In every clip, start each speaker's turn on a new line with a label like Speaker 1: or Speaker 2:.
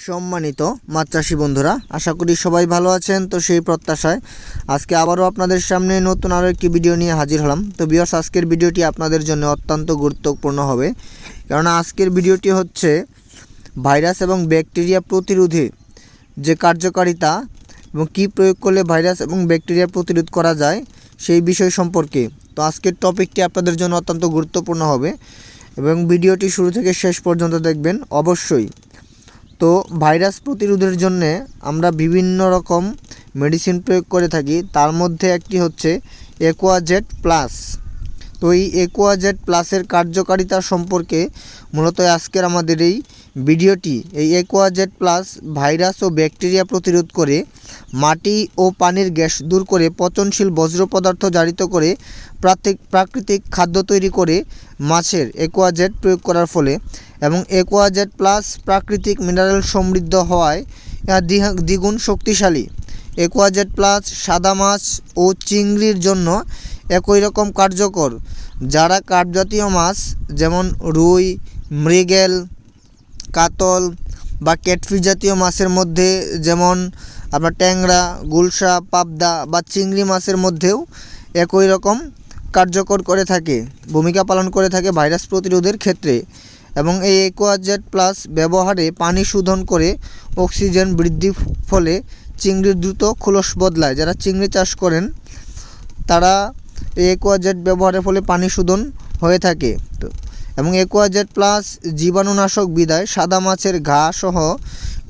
Speaker 1: সম্মানিত মাছ চাষি বন্ধুরা, আশা করি সবাই ভালো আছেন। তো সেই প্রত্যাশায় আজকে আবারও আপনাদের সামনে নতুন আরও একটি ভিডিও নিয়ে হাজির হলাম। তো ভিউয়ার্স, আজকের ভিডিওটি আপনাদের জন্য অত্যন্ত গুরুত্বপূর্ণ হবে, কেননা আজকের ভিডিওটি হচ্ছে ভাইরাস এবং ব্যাকটেরিয়া প্রতিরোধে যে কার্যকারিতা এবং কী প্রয়োগ করলে ভাইরাস এবং ব্যাকটেরিয়া প্রতিরোধ করা যায় সেই বিষয় সম্পর্কে। তো আজকের টপিকটি আপনাদের জন্য অত্যন্ত গুরুত্বপূর্ণ হবে এবং ভিডিওটি শুরু থেকে শেষ পর্যন্ত দেখবেন অবশ্যই। তো ভাইরাস প্রতিরোধের জন্যে আমরা বিভিন্ন রকম মেডিসিন প্রয়োগ করে থাকি, তার মধ্যে একটি হচ্ছে অ্যাকোয়াজেট প্লাস। তো এই অ্যাকোয়াজেট প্লাসের কার্যকারিতা সম্পর্কে মূলত আজকের আমাদের এই ভিডিওটি। এই অ্যাকোয়াজেট প্লাস ভাইরাস ও ব্যাকটেরিয়া প্রতিরোধ করে, মাটি ও পানির গ্যাস দূর করে, পচনশীল বজ্র পদার্থ জারিত করে, প্রাকৃতিক খাদ্য তৈরি করে মাছের অ্যাকোয়াজেট প্রয়োগ করার ফলে এবং অ্যাকোয়াজেট প্লাস প্রাকৃতিক মিনারেল সমৃদ্ধ হওয়ায় দ্বিগুণ শক্তিশালী। অ্যাকোয়াজেট প্লাস সাদা মাছ ও চিংড়ির জন্য একই রকম কার্যকর। যারা কার্পজাতীয় মাছ যেমন রুই, মৃগেল, কাতল বা ক্যাটফিশ জাতীয় মাছের মধ্যে যেমন আপনার ট্যাংরা, গুলশা, পাবদা বা চিংড়ি মাছের মধ্যেও একই রকম কার্যকর করে থাকে, ভূমিকা পালন করে থাকে ভাইরাস প্রতিরোধের ক্ষেত্রে। এবং এই অ্যাকোয়াজেট প্লাস ব্যবহারে পানি শোধন করে অক্সিজেন বৃদ্ধির ফলে চিংড়ির দ্রুত খোলস বদলায়। যারা চিংড়ি চাষ করেন তারা এই অ্যাকোয়াজেট ব্যবহারের ফলে পানি শোধন হয়ে থাকে। তো এবং অ্যাকোয়াজেট প্লাস জীবাণুনাশক বিধায় সাদা মাছের ঘা সহ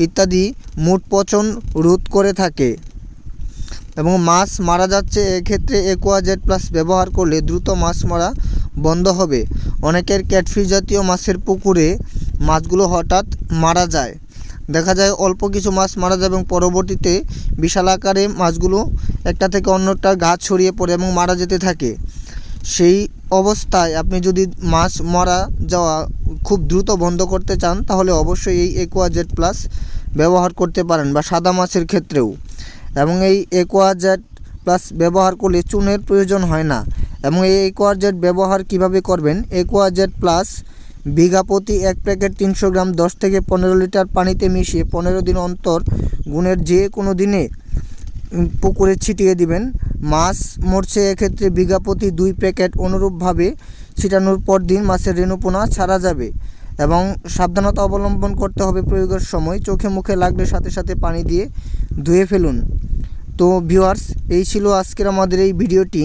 Speaker 1: ইত্যাদি মুট পচন রোধ করে থাকে এবং মাছ মারা যাচ্ছে, এক্ষেত্রে অ্যাকোয়াজেট প্লাস ব্যবহার করলে দ্রুত মাছ মারা বন্ধ হবে। অনেকের ক্যাটফিশ জাতীয় মাছের পুকুরে মাছগুলো হঠাৎ মারা যায়, দেখা যায় অল্প কিছু মাছ মারা যায় এবং পরবর্তীতে বিশাল আকারে মাছগুলো একটা থেকে অন্যটা ঘা ছড়িয়ে পড়ে এবং মারা যেতে থাকে। সেই অবস্থায় আপনি যদি মাছ মারা যাওয়া খুব দ্রুত বন্ধ করতে চান তাহলে অবশ্যই এই অ্যাকোয়াজেট প্লাস ব্যবহার করতে পারেন, বা সাদা মাছের ক্ষেত্রেও। এবং এই অ্যাকোয়াজেট প্লাস ব্যবহার করলে চুনের প্রয়োজন হয় না। এবং এই অ্যাকোয়াজেট ব্যবহার কিভাবে করবেন? অ্যাকোয়াজেট প্লাস বিঘা প্রতি 1 প্যাকেট 300 গ্রাম 10 থেকে 15 লিটার পানিতে মিশিয়ে 15 দিন অন্তর গুণের যে কোনো দিনে পুকুরে ছিটিয়ে দিবেন। মাছ মরছে, এক্ষেত্রে বিঘা প্রতি 2 প্যাকেট অনুরূপভাবে ছিটানোর পর দিন মাছের রেণুপোনা ছাড়া যাবে। এবং সাবধানতা অবলম্বন করতে হবে প্রয়োগের সময়, চোখে মুখে লাগলে সাথে সাথে পানি দিয়ে ধুয়ে ফেলুন। তো ভিউয়ার্স, এই ছিল আজকের আমাদের এই ভিডিওটি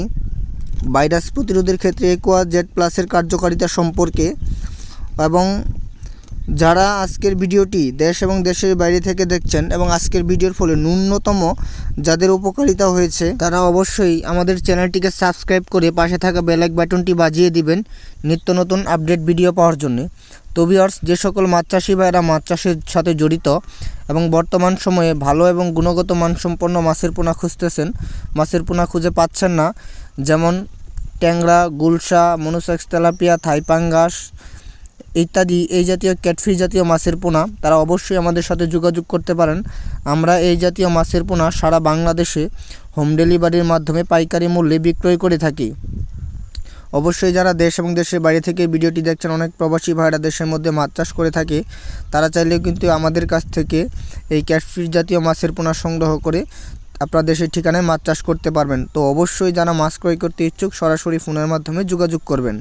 Speaker 1: ভাইরাস প্রতিরোধের ক্ষেত্রে অ্যাকোয়াজেট প্লাসের কার্যকারিতা সম্পর্কে। এবং যারা আজকের ভিডিওটি দেশ এবং দেশের বাইরে থেকে দেখছেন এবং আজকের ভিডিওর ফলে ন্যূনতম যাদের উপকারিতা হয়েছে তারা অবশ্যই আমাদের চ্যানেলটিকে সাবস্ক্রাইব করে পাশে থাকা বেল আইকন বাটনটি বাজিয়ে দিবেন নিত্য নতুন আপডেট ভিডিও পাওয়ার জন্য। তো ভিউয়ার্স, যে সকল মাছ চাষি ভাইরা মাছ চাষের সাথে জড়িত এবং বর্তমান সময়ে ভালো এবং গুণগত মানসম্পন্ন মাছের পোনা খুঁজতেছেন, মাছের পোনা খুঁজে পাচ্ছেন না, যেমন ট্যাংরা, গুলশা, মনোসেক্স তেলাপিয়া, থাইপাঙ্গাস ইত্যাদি এই জাতীয় ক্যাটফিশ জাতীয় মাছের পোনা, তারা অবশ্যই আমাদের সাথে যোগাযোগ করতে পারেন। আমরা এই জাতীয় মাছের পোনা সারা বাংলাদেশে হোম ডেলিভারির মাধ্যমে পাইকারি মূল্যে বিক্রয় করে থাকি। অবশ্যই যারা দেশ এবং দেশের বাইরে থেকে ভিডিওটি দেখছেন, অনেক প্রবাসী ভাইরা দেশের মধ্যে মাছ চাষ করে থাকে, তারা চাইলেও কিন্তু আমাদের কাছ থেকে এই ক্যাটফিশ জাতীয় মাছের পোনা সংগ্রহ করে আপনার দেশের ঠিকানায় মাছ চাষ করতে পারবেন। তো অবশ্যই যারা মাছ ক্রয় করতে ইচ্ছুক সরাসরি ফোনের মাধ্যমে যোগাযোগ করবেন।